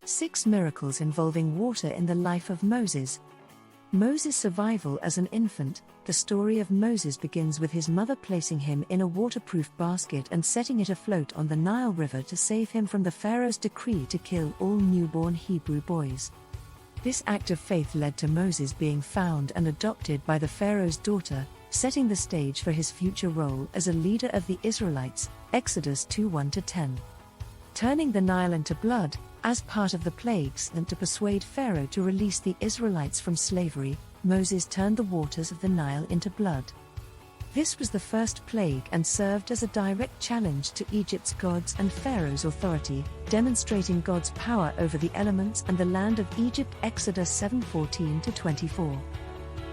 6 miracles involving water in the life of Moses. Moses' survival as an infant. The story of Moses begins with his mother placing him in a waterproof basket and setting it afloat on the Nile River to save him from the Pharaoh's decree to kill all newborn Hebrew boys. This act of faith led to Moses being found and adopted by the Pharaoh's daughter, setting the stage for his future role as a leader of the Israelites. Exodus 2:1-10. Turning the Nile into blood, as part of the plagues and to persuade Pharaoh to release the Israelites from slavery, Moses turned the waters of the Nile into blood. This was the first plague and served as a direct challenge to Egypt's gods and Pharaoh's authority, demonstrating God's power over the elements and the land of Egypt. Exodus 7:14-24.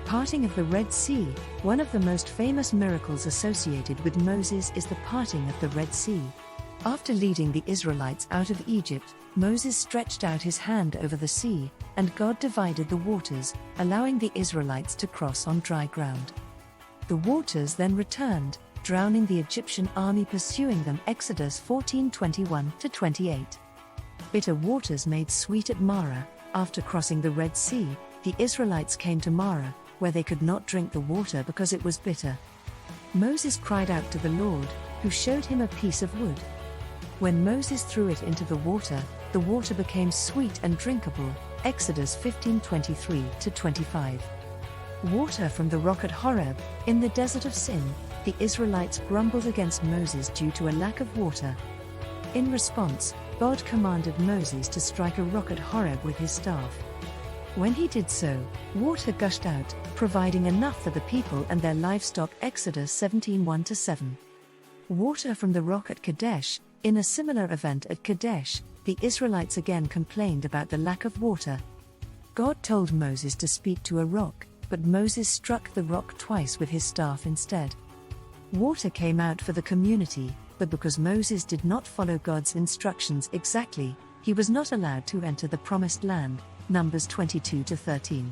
Parting of the Red Sea. One of the most famous miracles associated with Moses is the parting of the Red Sea. After leading the Israelites out of Egypt, Moses stretched out his hand over the sea, and God divided the waters, allowing the Israelites to cross on dry ground. The waters then returned, drowning the Egyptian army pursuing them. Exodus 14:21-28. Bitter waters made sweet at Marah. After crossing the Red Sea, the Israelites came to Marah, where they could not drink the water because it was bitter. Moses cried out to the Lord, who showed him a piece of wood. When Moses threw it into the water became sweet and drinkable. Exodus 15:23-25. Water from the rock at Horeb. In the desert of Sin, the Israelites grumbled against Moses due to a lack of water. In response, God commanded Moses to strike a rock at Horeb with his staff. When he did so, water gushed out, providing enough for the people and their livestock. Exodus 17:1-7. Water from the rock at Kadesh. In a similar event at Kadesh, the Israelites again complained about the lack of water. God told Moses to speak to a rock, but Moses struck the rock twice with his staff instead. Water came out for the community, but because Moses did not follow God's instructions exactly, he was not allowed to enter the Promised Land. Numbers 22-13.